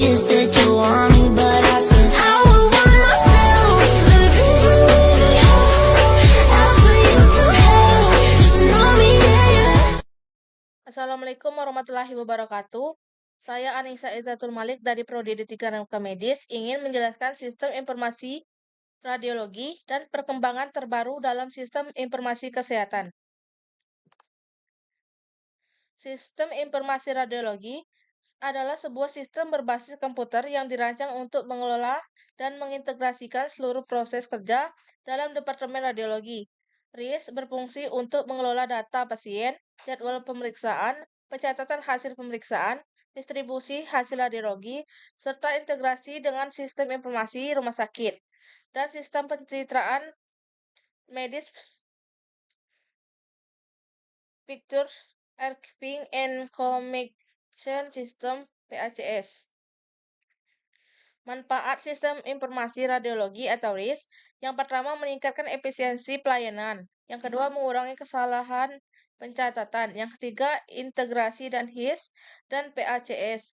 You said you want me, but I said I would want myself. Every reason we had, I'll put you through hell. Just know me, yeah. Assalamualaikum warahmatullahi wabarakatuh. Saya Anissa Izzatul Malik dari Prodi D3 Rangka Medis ingin menjelaskan sistem informasi radiologi dan perkembangan terbaru dalam sistem informasi kesehatan. Sistem informasi radiologi adalah sebuah sistem berbasis komputer yang dirancang untuk mengelola dan mengintegrasikan seluruh proses kerja dalam Departemen Radiologi. RIS berfungsi untuk mengelola data pasien, jadwal pemeriksaan, pencatatan hasil pemeriksaan, distribusi hasil radiologi, serta integrasi dengan sistem informasi rumah sakit dan sistem pencitraan medis Picture Archiving and Communication System (PACS). Manfaat sistem informasi radiologi atau RIS, yang pertama meningkatkan efisiensi pelayanan, yang kedua mengurangi kesalahan pencatatan, yang ketiga integrasi dan HIS dan PACS,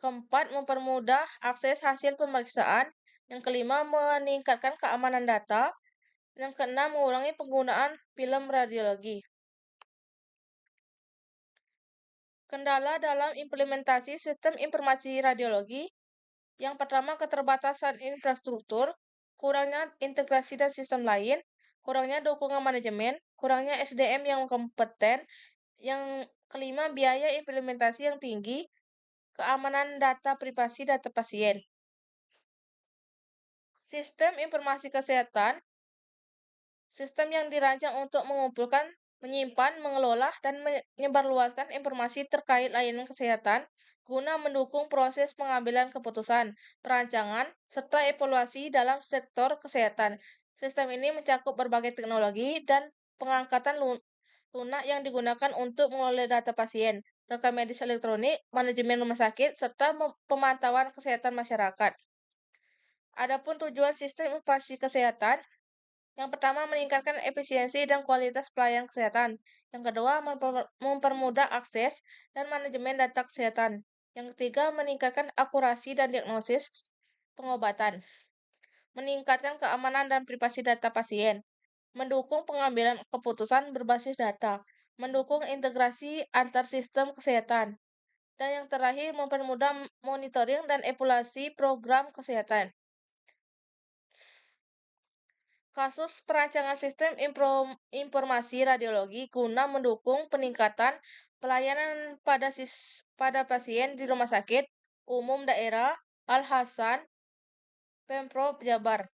keempat mempermudah akses hasil pemeriksaan, yang kelima meningkatkan keamanan data, yang keenam mengurangi penggunaan film radiologi. Kendala dalam implementasi sistem informasi radiologi, yang pertama keterbatasan infrastruktur, kurangnya integrasi dan sistem lain, kurangnya dukungan manajemen, kurangnya SDM yang kompeten, yang kelima biaya implementasi yang tinggi, keamanan data privasi data pasien. Sistem informasi kesehatan, sistem yang dirancang untuk mengumpulkan, menyimpan, mengelola, dan menyebarluaskan informasi terkait layanan kesehatan guna mendukung proses pengambilan keputusan, perancangan, serta evaluasi dalam sektor kesehatan. Sistem ini mencakup berbagai teknologi dan pengangkatan lunak yang digunakan untuk mengelola data pasien, rekam medis elektronik, manajemen rumah sakit, serta pemantauan kesehatan masyarakat. Adapun tujuan sistem informasi kesehatan, yang pertama, meningkatkan efisiensi dan kualitas pelayanan kesehatan. Yang kedua, mempermudah akses dan manajemen data kesehatan. Yang ketiga, meningkatkan akurasi dan diagnosis pengobatan. Meningkatkan keamanan dan privasi data pasien. Mendukung pengambilan keputusan berbasis data. Mendukung integrasi antar sistem kesehatan. Dan yang terakhir, mempermudah monitoring dan evaluasi program kesehatan. Kasus perancangan sistem informasi radiologi guna mendukung peningkatan pelayanan pada pasien di Rumah Sakit Umum Daerah Al-Hasan, Pemprov Jabar.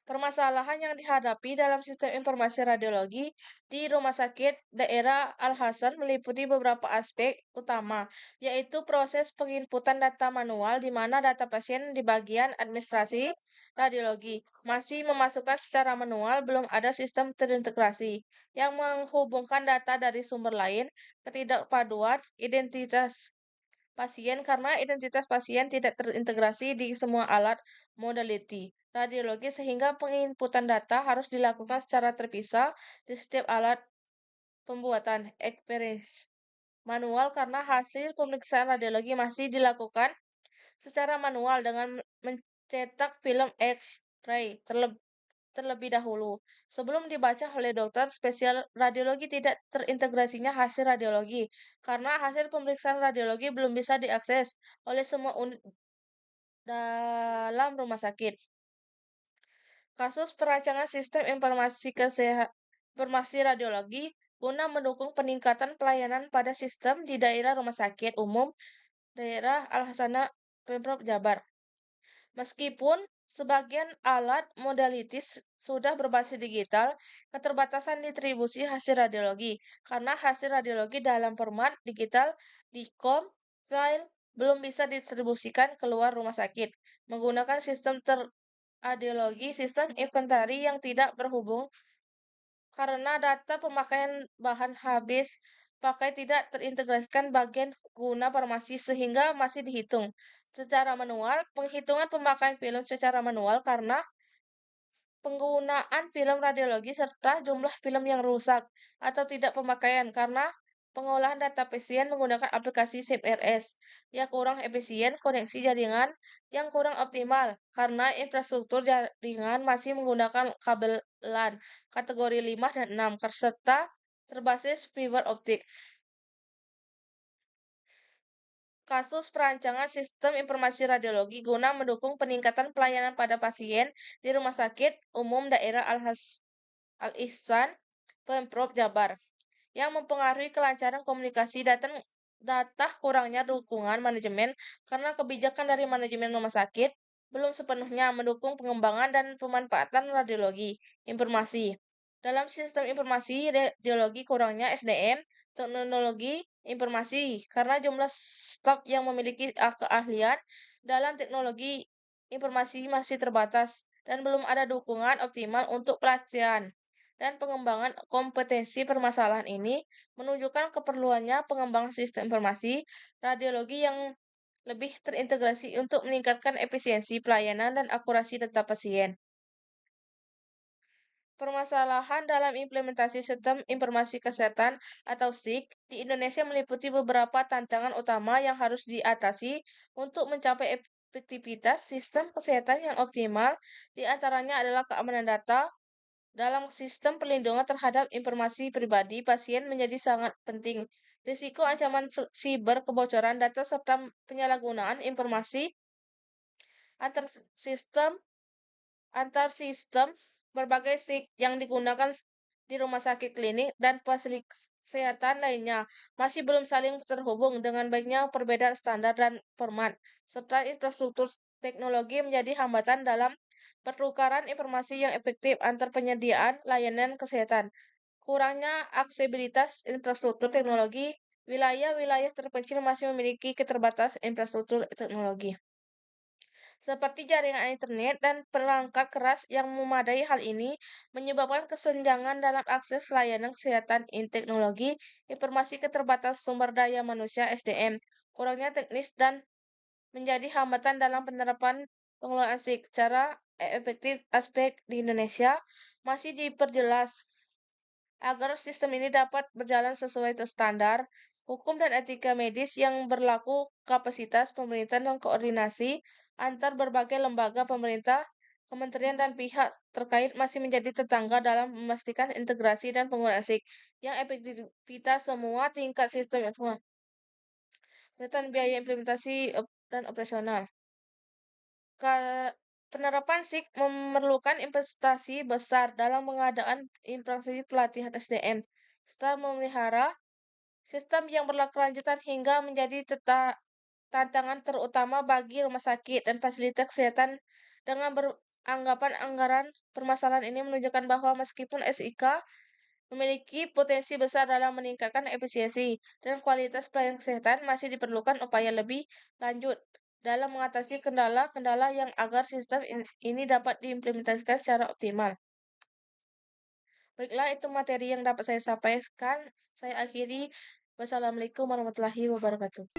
Permasalahan yang dihadapi dalam sistem informasi radiologi di Rumah Sakit Daerah Al-Hasan meliputi beberapa aspek utama, yaitu proses penginputan data manual di mana data pasien di bagian administrasi radiologi masih memasukkan secara manual, belum ada sistem terintegrasi yang menghubungkan data dari sumber lain, ketidakpaduan identitas pasien karena identitas pasien tidak terintegrasi di semua alat modality radiologi sehingga penginputan data harus dilakukan secara terpisah di setiap alat pembuatan experience manual karena hasil pemeriksaan radiologi masih dilakukan secara manual dengan mencetak film X-ray terlebih dahulu. Sebelum dibaca oleh dokter spesial radiologi tidak terintegrasinya hasil radiologi, karena hasil pemeriksaan radiologi belum bisa diakses oleh semua unit dalam rumah sakit. Kasus perancangan sistem informasi radiologi guna mendukung peningkatan pelayanan pada sistem di daerah rumah sakit umum daerah Al-Hasanah Pemprov Jabar. Meskipun sebagian alat modalitis sudah berbasis digital, keterbatasan distribusi hasil radiologi karena hasil radiologi dalam format digital di file belum bisa didistribusikan keluar rumah sakit menggunakan sistem radiologi sistem inventari yang tidak berhubung karena data pemakaian bahan habis pakai tidak terintegrasikan bagian guna farmasi sehingga masih dihitung secara manual. Penghitungan pemakaian film secara manual karena penggunaan film radiologi serta jumlah film yang rusak atau tidak pemakaian karena pengolahan data pasien menggunakan aplikasi SafeRS. Ya kurang efisien koneksi jaringan yang kurang optimal karena infrastruktur jaringan masih menggunakan kabel LAN kategori 5 dan 6 serta terbasis fiber optik. Kasus perancangan sistem informasi radiologi guna mendukung peningkatan pelayanan pada pasien di Rumah Sakit Umum Daerah Al-Ihsan, Pemprov Jabar, yang mempengaruhi kelancaran komunikasi data kurangnya dukungan manajemen karena kebijakan dari manajemen rumah sakit belum sepenuhnya mendukung pengembangan dan pemanfaatan radiologi informasi. Dalam sistem informasi radiologi kurangnya SDM, teknologi informasi, karena jumlah staf yang memiliki keahlian dalam teknologi informasi masih terbatas dan belum ada dukungan optimal untuk pelatihan dan pengembangan kompetensi. Permasalahan ini menunjukkan keperluannya pengembangan sistem informasi radiologi yang lebih terintegrasi untuk meningkatkan efisiensi pelayanan dan akurasi data pasien. Permasalahan dalam implementasi sistem informasi kesehatan atau SIK di Indonesia meliputi beberapa tantangan utama yang harus diatasi untuk mencapai efektivitas sistem kesehatan yang optimal. Di antaranya adalah keamanan data. Dalam sistem perlindungan terhadap informasi pribadi pasien menjadi sangat penting. Risiko ancaman siber, kebocoran data, serta penyalahgunaan informasi antar sistem antar sistem berbagai SIK yang digunakan di rumah sakit, klinik, dan fasilitas kesehatan lainnya masih belum saling terhubung dengan baiknya. Perbedaan standar dan format serta infrastruktur teknologi menjadi hambatan dalam pertukaran informasi yang efektif antar penyediaan layanan kesehatan. Kurangnya aksesibilitas infrastruktur teknologi, wilayah-wilayah terpencil masih memiliki keterbatasan infrastruktur teknologi seperti jaringan internet dan perangkat keras yang memadai. Hal ini menyebabkan kesenjangan dalam akses layanan kesehatan. Teknologi informasi, keterbatasan sumber daya manusia SDM, kurangnya teknis dan menjadi hambatan dalam penerapan pengelolaan secara efektif. Aspek di Indonesia masih diperjelas agar sistem ini dapat berjalan sesuai standar hukum dan etika medis yang berlaku. Kapasitas pemerintah dan koordinasi antar berbagai lembaga pemerintah, kementerian, dan pihak terkait masih menjadi tetangga dalam memastikan integrasi dan penggunaan SIK yang efektivitas semua tingkat sistem informasi dan biaya implementasi dan operasional. Penerapan SIK memerlukan investasi besar dalam pengadaan infrastruktur pelatihan SDM, serta memelihara sistem yang berkelanjutan hingga menjadi tantangan terutama bagi rumah sakit dan fasilitas kesehatan. Dengan beranggapan anggaran, permasalahan ini menunjukkan bahwa meskipun SIK memiliki potensi besar dalam meningkatkan efisiensi dan kualitas pelayanan kesehatan, masih diperlukan upaya lebih lanjut dalam mengatasi kendala-kendala yang agar sistem ini dapat diimplementasikan secara optimal. Baiklah, itu materi yang dapat saya sampaikan. Saya akhiri. Wassalamualaikum warahmatullahi wabarakatuh.